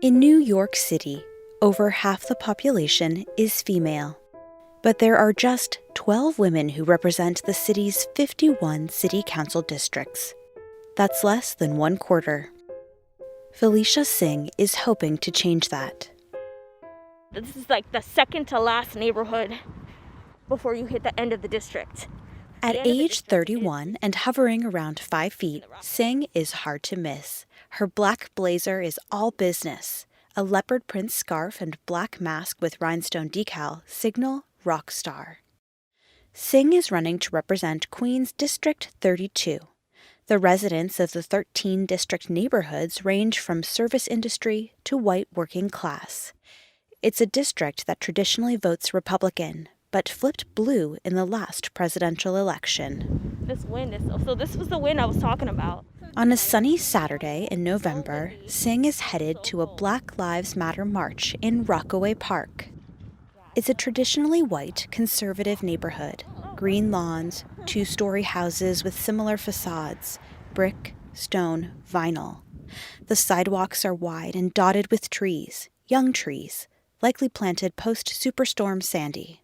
In New York City, over half the population is female. But there are just 12 women who represent the city's 51 city council districts. That's less than 1/4. Felicia Singh is hoping to change that. This is like the second to last neighborhood before you hit the end of the district. At age 31 and hovering around 5 feet, Singh is hard to miss. Her black blazer is all business. A leopard print scarf and black mask with rhinestone decal signal rock star. Singh is running to represent Queens District 32. The residents of the 13 district neighborhoods range from service industry to white working class. It's a district that traditionally votes Republican, but flipped blue in the last presidential election. This was the wind I was talking about. On a sunny Saturday in November, Singh is headed to a Black Lives Matter march in Rockaway Park. It's a traditionally white, conservative neighborhood. Green lawns, 2-story houses with similar facades, brick, stone, vinyl. The sidewalks are wide and dotted with trees, young trees, likely planted post-Superstorm Sandy.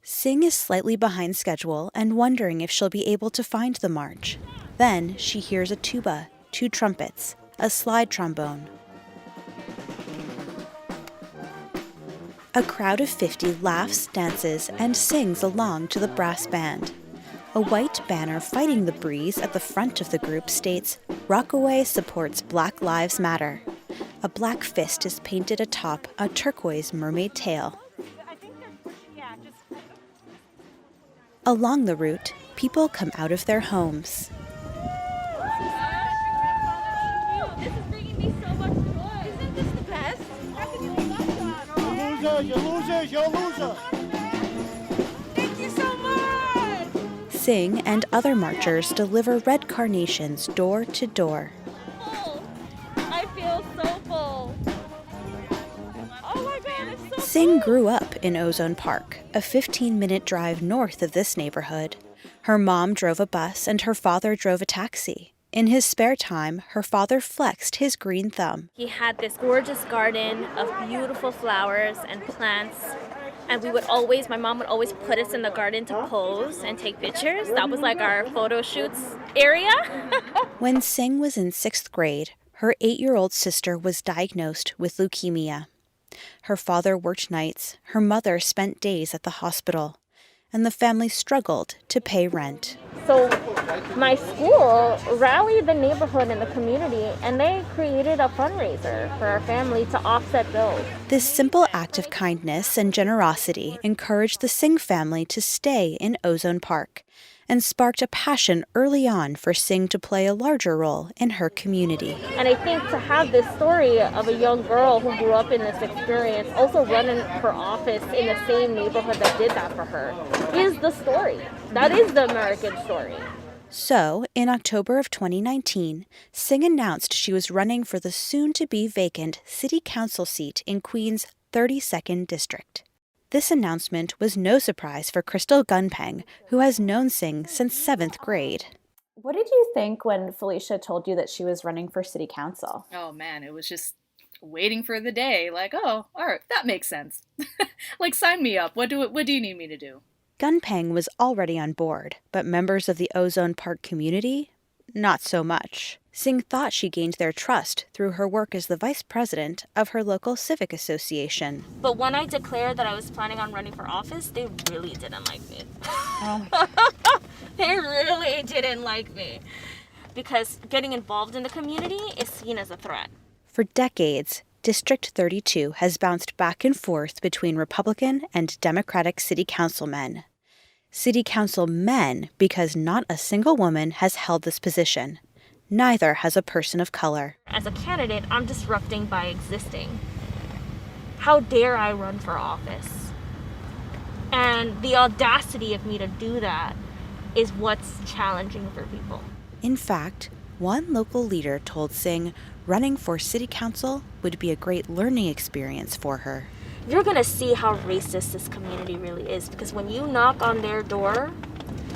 Singh is slightly behind schedule and wondering if she'll be able to find the march. Then she hears a tuba, 2 trumpets, a slide trombone. A crowd of 50 laughs, dances, and sings along to the brass band. A white banner fighting the breeze at the front of the group states, "Rockaway supports Black Lives Matter." A black fist is painted atop a turquoise mermaid tail. Along the route, people come out of their homes. This is bringing me so much joy. Isn't this the best? How can you love that? You're loser. Thank you so much. Singh and other marchers deliver red carnations door to door. Full. I feel so full. Oh my God, it's so Singh grew up in Ozone Park, a 15-minute drive north of this neighborhood. Her mom drove a bus and her father drove a taxi. In his spare time, her father flexed his green thumb. He had this gorgeous garden of beautiful flowers and plants. And my mom would always put us in the garden to pose and take pictures. That was like our photo shoots area. When Singh was in 6th grade, her 8-year-old sister was diagnosed with leukemia. Her father worked nights, her mother spent days at the hospital, and the family struggled to pay rent. So my school rallied the neighborhood and the community, and they created a fundraiser for our family to offset bills. This simple act of kindness and generosity encouraged the Singh family to stay in Ozone Park and sparked a passion early on for Singh to play a larger role in her community. And I think to have this story of a young girl who grew up in this experience, also running for office in the same neighborhood that did that for her, is the story. That is the American story. So, in October of 2019, Singh announced she was running for the soon-to-be vacant city council seat in Queens' 32nd district. This announcement was no surprise for Crystal Gunpeng, who has known Singh since 7th grade. What did you think when Felicia told you that she was running for city council? Oh man, it was just waiting for the day. Like, oh, all right, that makes sense. Like, sign me up. What do you need me to do? Gunpeng was already on board, but members of the Ozone Park community, not so much. Singh thought she gained their trust through her work as the vice president of her local civic association. But when I declared that I was planning on running for office, they really didn't like me. They really didn't like me. Because getting involved in the community is seen as a threat. For decades, District 32 has bounced back and forth between Republican and Democratic city councilmen. City council men because not a single woman has held this position. Neither has a person of color. As a candidate, I'm disrupting by existing. How dare I run for office? And the audacity of me to do that is what's challenging for people. In fact, one local leader told Singh running for city council would be a great learning experience for her. You're going to see how racist this community really is, because when you knock on their door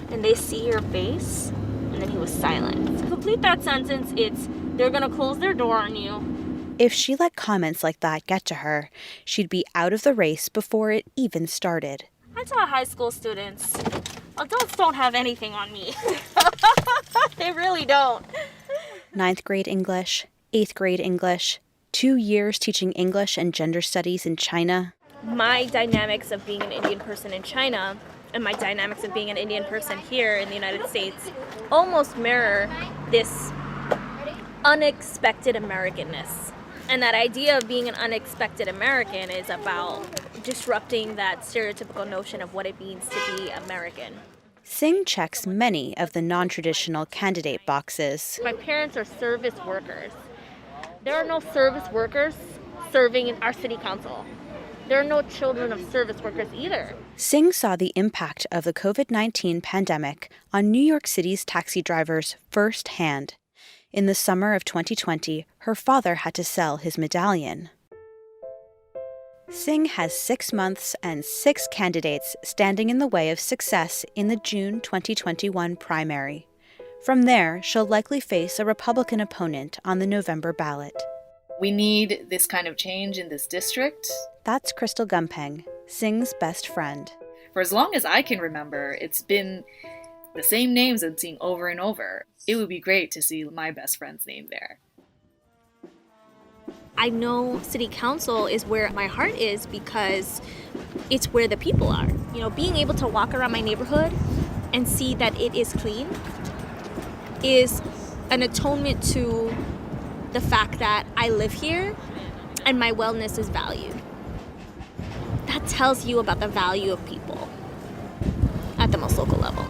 and they see your face, and then he was silent. To complete that sentence, it's they're going to close their door on you, If she let comments like that get to her, she'd be out of the race before it even started. I tell high school students, adults don't have anything on me. They really don't. 9th grade English, 8th grade English, 2 years teaching English and gender studies in China. My dynamics of being an Indian person in China and my dynamics of being an Indian person here in the United States almost mirror this unexpected Americanness. And that idea of being an unexpected American is about disrupting that stereotypical notion of what it means to be American. Singh checks many of the non-traditional candidate boxes. My parents are service workers. There are no service workers serving in our city council. There are no children of service workers either. Singh saw the impact of the COVID-19 pandemic on New York City's taxi drivers firsthand. In the summer of 2020, her father had to sell his medallion. Singh has 6 months and 6 candidates standing in the way of success in the June 2021 primary. From there, she'll likely face a Republican opponent on the November ballot. We need this kind of change in this district. That's Crystal Gumpeng, Singh's best friend. For as long as I can remember, it's been the same names I'm seeing over and over. It would be great to see my best friend's name there. I know city council is where my heart is because it's where the people are. You know, being able to walk around my neighborhood and see that it is clean is an atonement to the fact that I live here and my wellness is valued. That tells you about the value of people at the most local level.